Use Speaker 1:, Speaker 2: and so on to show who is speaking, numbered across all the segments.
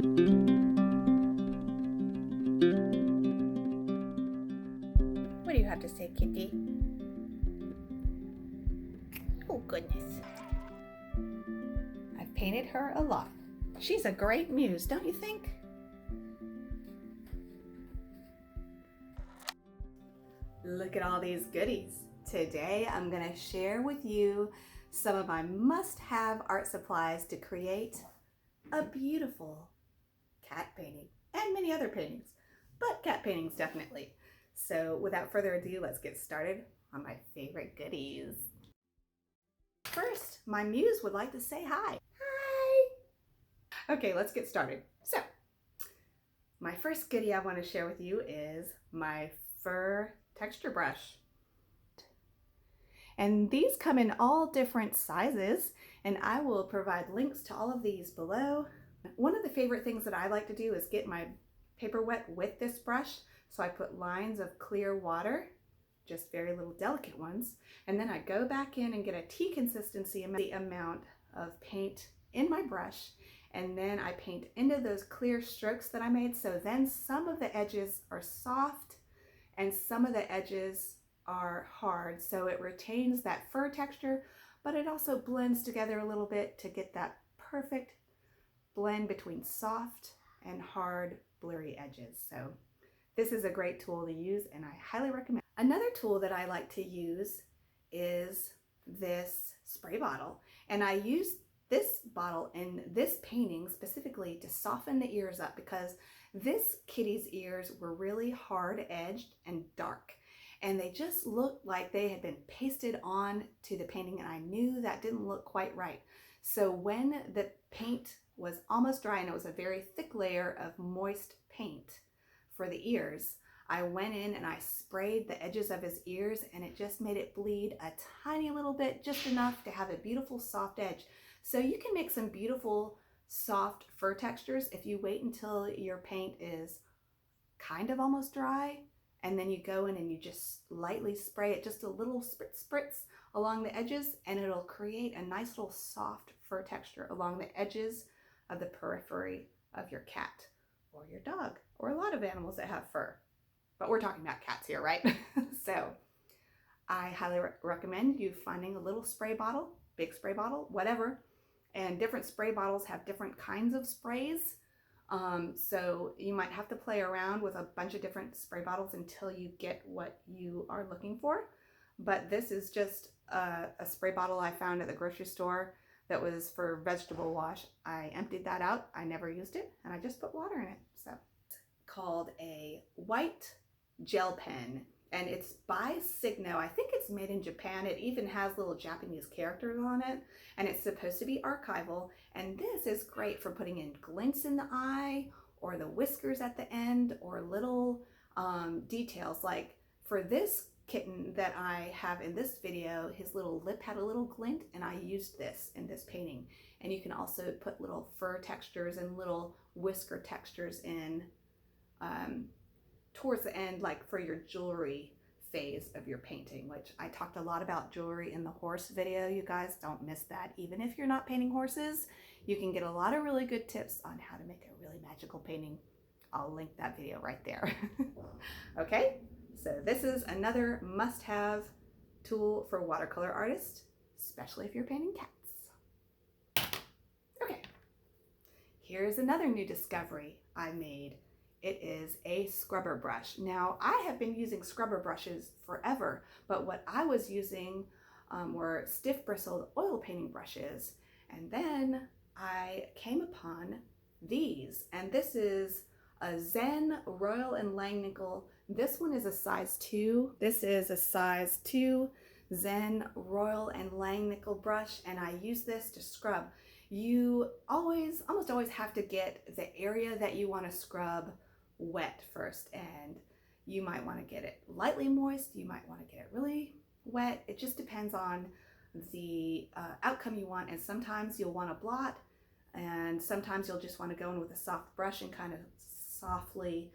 Speaker 1: What do you have to say, Kitty? Oh, goodness. I've painted her a lot. She's a great muse, don't you think? Look at all these goodies. Today I'm going to share with you some of my must-have art supplies to create a beautiful cat painting and many other paintings, but cat paintings definitely. So without further ado, let's get started on my favorite goodies. First, my muse would like to say hi. Hi! Okay, let's get started. So, my first goodie I want to share with you is my fur texture brush. And these come in all different sizes, and I will provide links to all of these below. One of the favorite things that I like to do is get my paper wet with this brush. So I put lines of clear water, just very little delicate ones, and then I go back in and get a tea consistency amount of paint in my brush, and then I paint into those clear strokes that I made. So then some of the edges are soft and some of the edges are hard, so it retains that fur texture, but it also blends together a little bit to get that perfect blend between soft and hard blurry edges. So this is a great tool to use and I highly recommend. Another tool that I like to use is this spray bottle, and I use this bottle in this painting specifically to soften the ears up because this kitty's ears were really hard edged and dark, and they just looked like they had been pasted on to the painting, and I knew that didn't look quite right. So when the paint was almost dry and it was a very thick layer of moist paint for the ears, I went in and I sprayed the edges of his ears, and it just made it bleed a tiny little bit, just enough to have a beautiful soft edge. So you can make some beautiful soft fur textures if you wait until your paint is kind of almost dry, and then you go in and you just lightly spray it, just a little spritz along the edges, and it'll create a nice little soft fur texture along the edges of the periphery of your cat or your dog or a lot of animals that have fur. But we're talking about cats here, right? So I highly recommend you finding a little spray bottle, big spray bottle, whatever. And different spray bottles have different kinds of sprays. So you might have to play around with a bunch of different spray bottles until you get what you are looking for. But this is just a spray bottle I found at the grocery store that was for vegetable wash. I emptied that out. I never used it, and I just put water in it. So it's called a white gel pen, and it's by Signo. I think it's made in Japan. It even has little Japanese characters on it, and it's supposed to be archival. And this is great for putting in glints in the eye or the whiskers at the end or little details. Like for this kitten that I have in this video, his little lip had a little glint, and I used this in this painting. And you can also put little fur textures and little whisker textures in towards the end, like for your jewelry phase of your painting, which I talked a lot about jewelry in the horse video. You guys don't miss that. Even if you're not painting horses, you can get a lot of really good tips on how to make a really magical painting. I'll link that video right there. Okay, so this is another must-have tool for watercolor artists, especially if you're painting cats. Okay, here's another new discovery I made. It is a scrubber brush. Now, I have been using scrubber brushes forever, but what I was using were stiff bristled oil painting brushes. And then I came upon these, and this is a Zen Royal and Langnickel. This one is a size 2. This is a size 2 Zen Royal and Langnickel brush, and I use this to scrub. You almost always have to get the area that you want to scrub wet first, and you might want to get it lightly moist, you might want to get it really wet. It just depends on the outcome you want, and sometimes you'll want to blot, and sometimes you'll just want to go in with a soft brush and kind of softly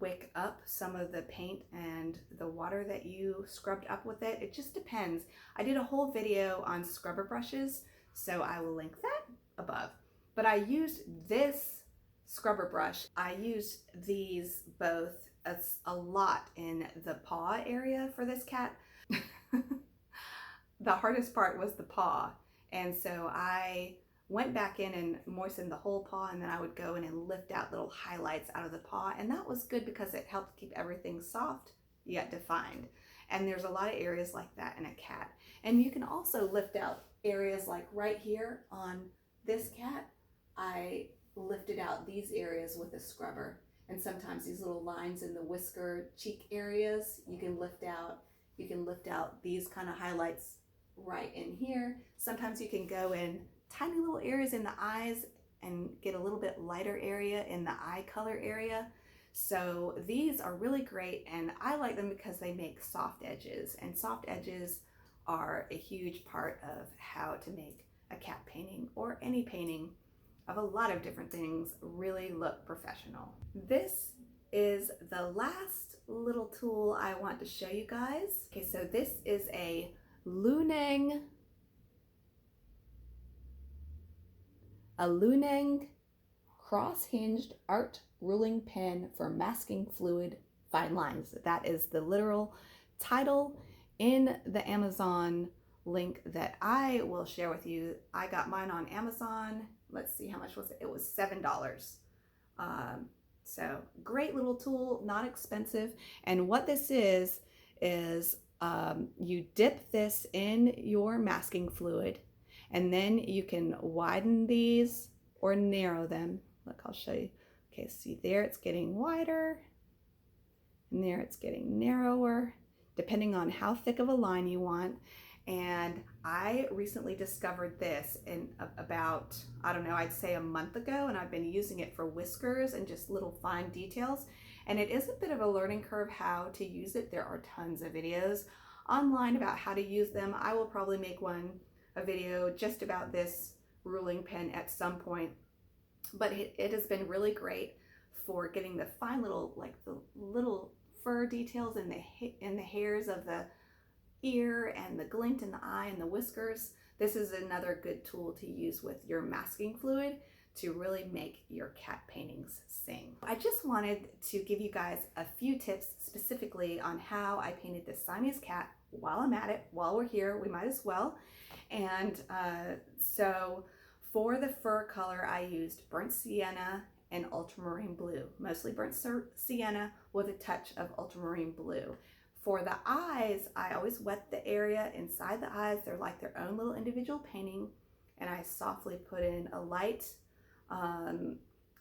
Speaker 1: wick up some of the paint and the water that you scrubbed up with it. It just depends. I did a whole video on scrubber brushes, so I will link that above. But I used this scrubber brush. I used these both a lot in the paw area for this cat. The hardest part was the paw, and so I went back in and moistened the whole paw, and then I would go in and lift out little highlights out of the paw, and that was good because it helped keep everything soft yet defined. And there's a lot of areas like that in a cat. And you can also lift out areas like right here on this cat. I lifted out these areas with a scrubber, and sometimes these little lines in the whisker cheek areas you can lift out. You can lift out these kind of highlights right in here. Sometimes you can go in tiny little areas in the eyes and get a little bit lighter area in the eye color area. So these are really great, and I like them because they make soft edges, and soft edges are a huge part of how to make a cat painting or any painting of a lot of different things really look professional. This is the last little tool I want to show you guys. Okay, so this is a Looneng Cross-Hinged art ruling pen for masking fluid fine lines. That is the literal title in the Amazon link that I will share with you. I got mine on Amazon. Let's see, how much was it? It was $7. So great little tool, not expensive. And what this is you dip this in your masking fluid, and then you can widen these or narrow them. Look, I'll show you. Okay, see there it's getting wider, and there it's getting narrower, depending on how thick of a line you want. And I recently discovered this in about, I don't know, I'd say a month ago, and I've been using it for whiskers and just little fine details. And it is a bit of a learning curve how to use it. There are tons of videos online about how to use them. I will probably make a video just about this ruling pen at some point, but it has been really great for getting the fine little, like the little fur details in the hairs of the ear and the glint in the eye and the whiskers. This is another good tool to use with your masking fluid to really make your cat paintings sing. I just wanted to give you guys a few tips specifically on how I painted this Siamese cat. While I'm at it, while we're here, we might as well. And so for the fur color, I used burnt sienna and ultramarine blue, mostly burnt sienna with a touch of ultramarine blue. For the eyes, I always wet the area inside the eyes. They're like their own little individual painting, and I softly put in a light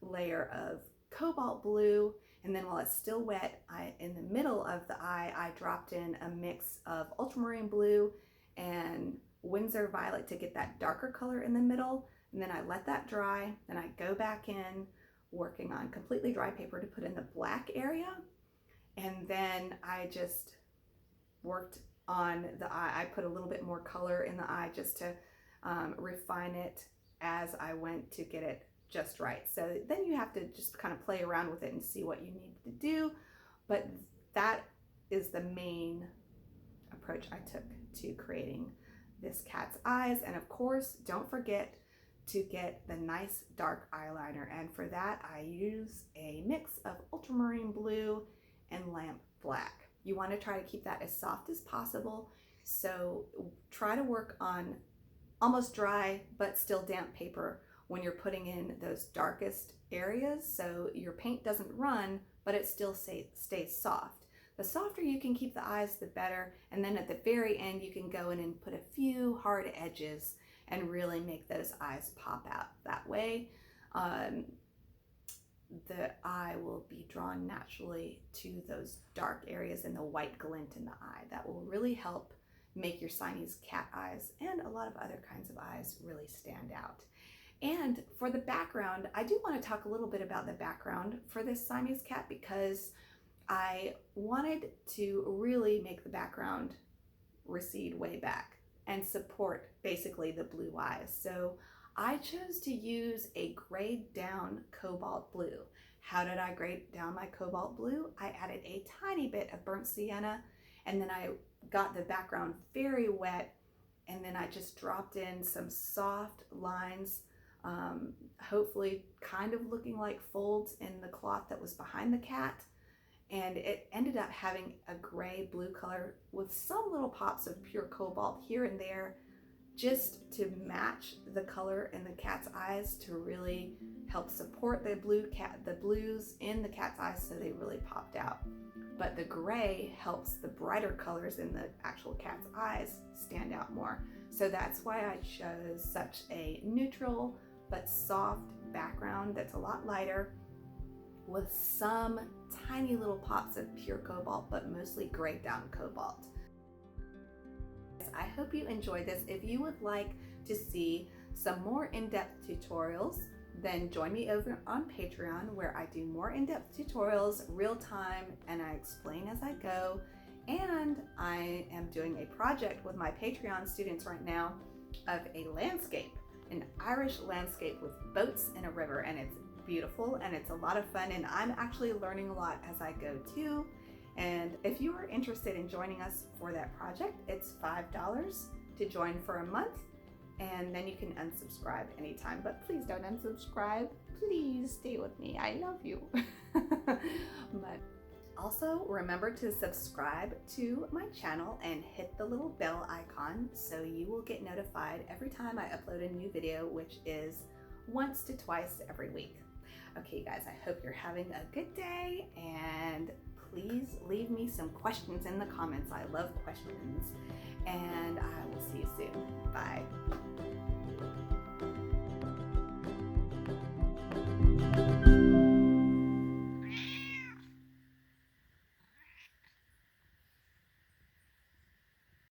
Speaker 1: layer of cobalt blue, and then while it's still wet, in the middle of the eye, I dropped in a mix of ultramarine blue and Winsor violet to get that darker color in the middle, and then I let that dry, then I go back in working on completely dry paper to put in the black area. And then I just worked on the eye. I put a little bit more color in the eye just to refine it as I went to get it just right. So then you have to just kind of play around with it and see what you need to do. But that is the main approach I took to creating this cat's eyes. And of course, don't forget to get the nice dark eyeliner. And for that, I use a mix of ultramarine blue and lamp black. You want to try to keep that as soft as possible. So try to work on almost dry but still damp paper when you're putting in those darkest areas, so your paint doesn't run but it still stays soft. The softer you can keep the eyes, the better. And then at the very end, you can go in and put a few hard edges and really make those eyes pop out that way. The eye will be drawn naturally to those dark areas and the white glint in the eye. That will really help make your Siamese cat eyes and a lot of other kinds of eyes really stand out. And for the background, I do want to talk a little bit about the background for this Siamese cat, because I wanted to really make the background recede way back and support basically the blue eyes. So I chose to use a grayed down cobalt blue. How did I grade down my cobalt blue? I added a tiny bit of burnt sienna, and then I got the background very wet, and then I just dropped in some soft lines hopefully kind of looking like folds in the cloth that was behind the cat. And it ended up having a gray blue color with some little pops of pure cobalt here and there, just to match the color in the cat's eyes, to really help support the blues in the cat's eyes, so they really popped out. But the gray helps the brighter colors in the actual cat's eyes stand out more. So that's why I chose such a neutral but soft background that's a lot lighter, with some tiny little pops of pure cobalt, but mostly grayed down cobalt. I hope you enjoyed this. If you would like to see some more in-depth tutorials, then join me over on Patreon, where I do more in-depth tutorials, real time, and I explain as I go. And I am doing a project with my Patreon students right now of a landscape, an Irish landscape with boats and a river, and it's beautiful and it's a lot of fun, and I'm actually learning a lot as I go too. And if you are interested in joining us for that project, it's $5 to join for a month, and then you can unsubscribe anytime. But please don't unsubscribe. Please stay with me. I love you. But also remember to subscribe to my channel and hit the little bell icon so you will get notified every time I upload a new video, which is once to twice every week. Okay guys, I hope you're having a good day, and please leave me some questions in the comments. I love questions, and I will see you soon.